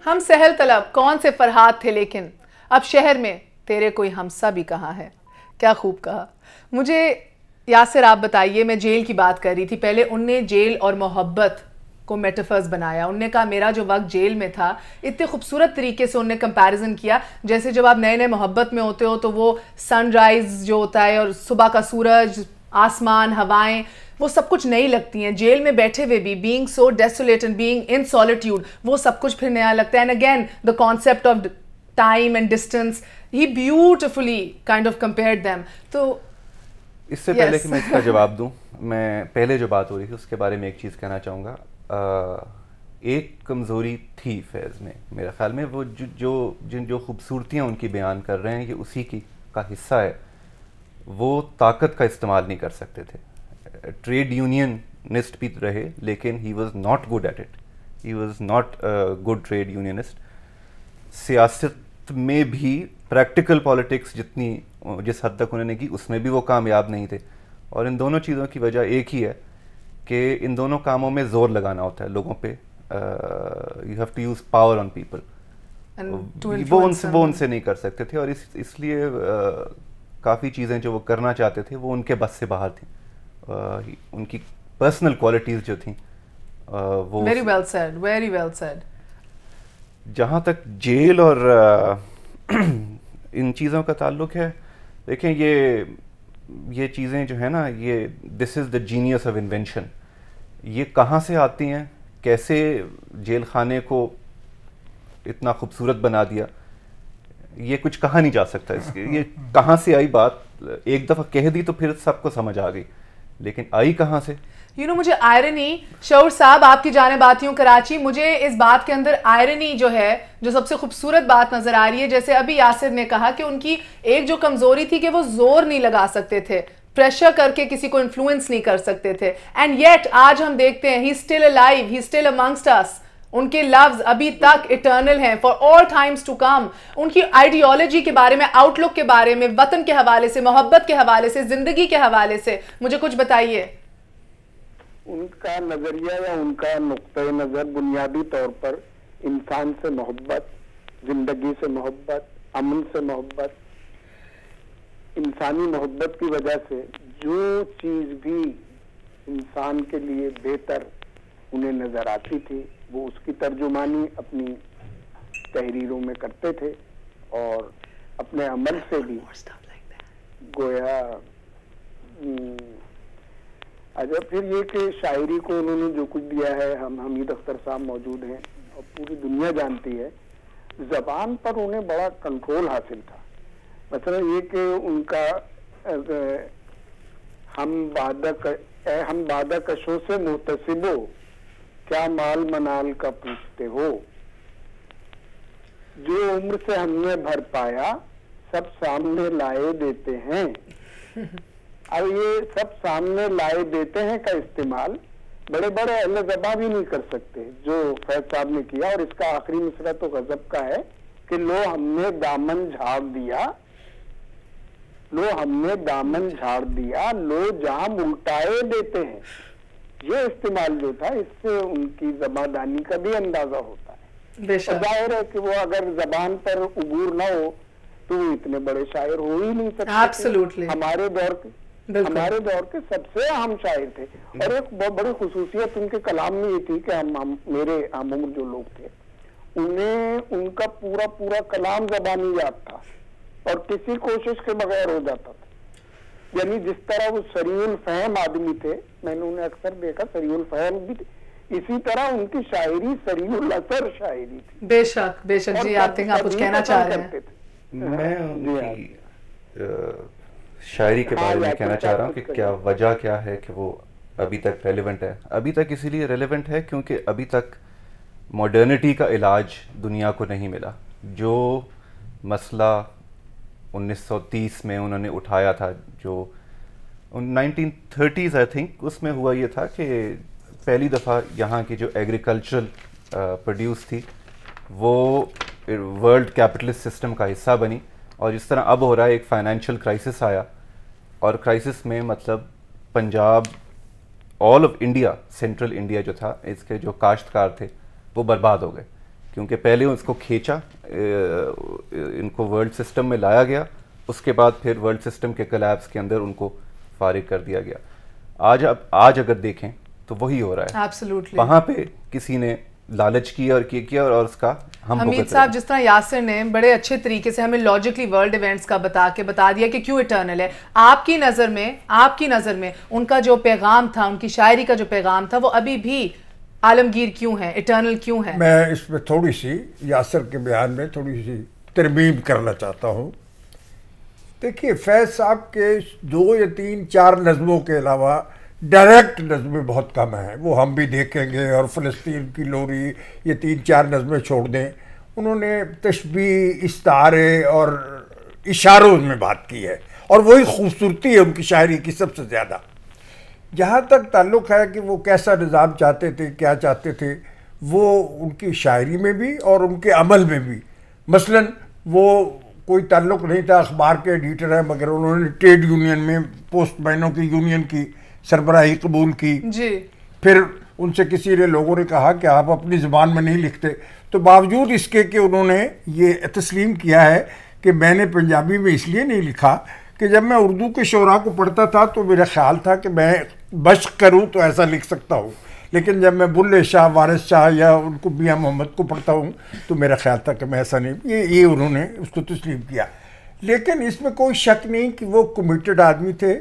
हम सहल तलब कौन से फरहाद थे, लेकिन अब शहर में तेरे कोई हमसा भी कहाँ है। क्या खूब कहा। मुझे यासिर आप बताइए, मैं जेल की बात कर रही थी पहले, उनने जेल और मोहब्बत को मेटाफर्स बनाया। उनने कहा मेरा जो वक्त जेल में था, इतने खूबसूरत तरीके से उनने कंपैरिजन किया, जैसे जब आप नए नए मोहब्बत में होते हो तो वो सनराइज जो होता है और सुबह का सूरज, आसमान, हवाएं, वो सब कुछ नई लगती हैं। जेल में बैठे हुए भी, being so desolate and being in solitude, वो सब कुछ फिर नया लगता है। And again the concept of time and distance, he beautifully kind of compared them. तो इससे पहले कि मैं इसका जवाब दूं, मैं पहले जो बात हो रही थी उसके बारे में एक चीज़ कहना चाहूँगा। एक कमज़ोरी थी फैज़ में, मेरे ख्याल में, वो जो खूबसूरतियाँ उनकी बयान कर रहे हैं, ये उसी की का हिस्सा है। वो ताकत का इस्तेमाल नहीं कर सकते थे। ट्रेड यूनियनिस्ट भी रहे, लेकिन he was not good at it. He was not good trade unionist. सियासत में भी प्रैक्टिकल पॉलिटिक्स जिस हद तक उन्होंने की, उसमें भी वो कामयाब नहीं थे। और इन दोनों चीज़ों की वजह एक ही है कि इन दोनों कामों में ज़ोर लगाना होता है लोगों पे। You have to use power on people. वो उनसे नहीं कर सकते थे, और इसलिए काफ़ी चीज़ें जो वो करना चाहते थे वो उनके बस से बाहर थी। उनकी पर्सनल क्वालिटीज़ जो थी वो very well said, very well said. जहाँ तक जेल और इन चीज़ों का ताल्लुक है, देखें, ये चीज़ें जो है ना, ये this is the genius of invention. ये कहाँ से आती हैं, कैसे जेल खाने को इतना खूबसूरत बना दिया, ये कुछ कहा नहीं जा सकता। इसके ये कहाँ से आई बात, एक दफ़ा कह दी तो फिर सबको समझ आ गई, लेकिन आई कहाँ से? मुझे आयरनी, शऊर साहब आपकी जानिब आती हूँ कराची, मुझे इस बात के अंदर आयरनी जो है, जो सबसे खूबसूरत बात नजर आ रही है, जैसे अभी यासिर ने कहा कि उनकी एक जो कमजोरी थी कि वो जोर नहीं लगा सकते थे, प्रेशर करके किसी को इन्फ्लुएंस नहीं कर सकते थे। एंड येट आज हम देखते हैं he still alive, he still amongst us. उनके लफ्ज अभी तक इटर्नल हैं for all times to come. उनकी आइडियोलॉजी के बारे में, आउटलुक के बारे में, वतन के हवाले से, मोहब्बत के हवाले से, जिंदगी के हवाले से मुझे कुछ बताइए। उनका नजरिया या उनका नुक्ता नजर बुनियादी तौर पर इंसान से मोहब्बत, जिंदगी से मोहब्बत, अमन से मोहब्बत, इंसानी मोहब्बत की वजह से जो चीज भी इंसान के लिए बेहतर उन्हें नजर आती थी, वो उसकी तर्जुमानी अपनी तहरीरों में करते थे, और अपने अमल से भी गोया। अच्छा, फिर ये कि शायरी को उन्होंने जो कुछ दिया है, हम हमीद अख्तर साहब मौजूद हैं और पूरी दुनिया जानती है, जबान पर उन्हें बड़ा कंट्रोल हासिल था। मतलब ये कि उनका हम बादकशों से मुहतसिबो, क्या माल मनाल का पूछते हो, जो उम्र से हमने भर पाया सब सामने लाए देते हैं। अब ये सब सामने लाए देते हैं का इस्तेमाल बड़े बड़े अहले ज़बान भी नहीं कर सकते, जो फैज साहब ने किया। और इसका आखिरी मिसरा तो गजब का है कि लो हमने दामन झाड़ दिया, लो हमने दामन झाड़ दिया, लो जाम उल्टाए देते हैं। ये इस्तेमाल जो था, इससे उनकी जबादानी का भी अंदाजा होता है। जाहिर है कि वो अगर जबान पर उबूर ना हो तो वो इतने बड़े शायर हो ही नहीं सकते। Absolutely. हमारे दौर के सबसे अहम शायर थे। और एक बहुत बड़ी खुसूसियत उनके कलाम में ये थी कि मेरे हम उम्र जो लोग थे, उन्हें उनका पूरा पूरा कलाम जबानी याद था और किसी कोशिश के बगैर हो जाता था। यानी जिस तरह वो सरीउल फहम आदमी थे, मैंने उन्हें अक्सर देखा, सरीउल फहम भी थे, इसी तरह उनकी शायरी सरीउल असर शायरी थी। बेशक बेशक जी, आप कुछ कहना चाह रहे हैं? मैं उनकी शायरी के बारे में कहना चाह रहा हूँ कि क्या वजह क्या है कि वो अभी तक रेलेवेंट है। अभी तक इसीलिए रेलेवेंट है क्योंकि अभी तक मॉडर्निटी का इलाज दुनिया को नहीं मिला। जो मसला 1930 में उन्होंने उठाया था, जो 1930s आई थिंक, उसमें हुआ ये था कि पहली दफ़ा यहाँ की जो एग्रीकल्चरल प्रोड्यूस थी वो वर्ल्ड कैपिटलिस्ट सिस्टम का हिस्सा बनी। और जिस तरह अब हो रहा है, एक फाइनेंशियल क्राइसिस आया, और क्राइसिस में मतलब Punjab, all of India, central India जो था, इसके जो काश्तकार थे वो बर्बाद हो गए। क्योंकि पहले उसको खींचा, इनको वर्ल्ड सिस्टम में लाया गया, उसके बाद फिर वर्ल्ड सिस्टम के कोलैप्स के अंदर उनको फारिग कर दिया गया। आज अगर देखें तो वही हो रहा है। एब्सोल्युटली। वहां पे किसी ने लालच किया और किया और उसका हम हमीद साहब, जिस तरह यासिर ने बड़े अच्छे तरीके से हमें लॉजिकली वर्ल्ड इवेंट्स का बता दिया कि क्यों इटर्नल है, आपकी नज़र में उनका जो पैगाम था, उनकी शायरी का जो पैगाम था, वो अभी भी आलमगीर क्यों है, इटर्नल क्यों है? मैं इसमें थोड़ी सी यासिर के बयान में थोड़ी सी तरमीम करना चाहता हूँ। देखिए, फैज़ साहब के 2 या 3 4 नज़मों के अलावा डायरेक्ट नज़में बहुत कम हैं, वो हम भी देखेंगे। और फ़लस्तीन की लोरी, ये 3 4 नज़में छोड़ दें, उन्होंने तशबीह, इस्तारे और इशारों में बात की है, और वही खूबसूरती है उनकी शायरी की सबसे ज़्यादा। जहाँ तक ताल्लुक़ है कि वो कैसा निज़ाम चाहते थे, क्या चाहते थे, वो उनकी शायरी में भी और उनके अमल में भी। मसलन वो कोई ताल्लुक़ नहीं था, अखबार के एडिटर है, मगर उन्होंने ट्रेड यूनियन में पोस्टमैनों की यूनियन की सरबराही कबूल की जी। फिर उनसे किसी ने लोगों ने कहा कि आप अपनी ज़ुबान में नहीं लिखते, तो बावजूद इसके कि उन्होंने ये तस्लीम किया है कि मैंने पंजाबी में इसलिए नहीं लिखा कि जब मैं उर्दू के शोरा को पढ़ता था तो मेरा ख्याल था कि मैं बश्क करूँ तो ऐसा लिख सकता हूँ, लेकिन जब मैं बुल्ले शाह, वारिस शाह या उनको मियां मोहम्मद को पढ़ता हूँ तो मेरा ख्याल था कि मैं ऐसा नहीं। ये उन्होंने उसको तस्लीम किया। लेकिन इसमें कोई शक नहीं कि वो कमिटेड आदमी थे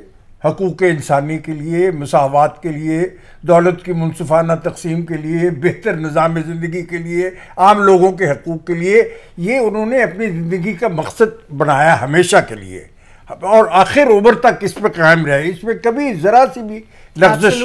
हकूक़ इंसानी के लिए, मसावात के लिए, दौलत की मुनसिफाना तकसीम के लिए, बेहतर निज़ाम ज़िंदगी के लिए, आम लोगों के हकूक़ के लिए। ये उन्होंने अपनी ज़िंदगी का मकसद बनाया हमेशा के लिए, और आखिर उम्र तक इस पर कायम रहे। इसमें कभी ज़रा सी भी लफ्ज़िश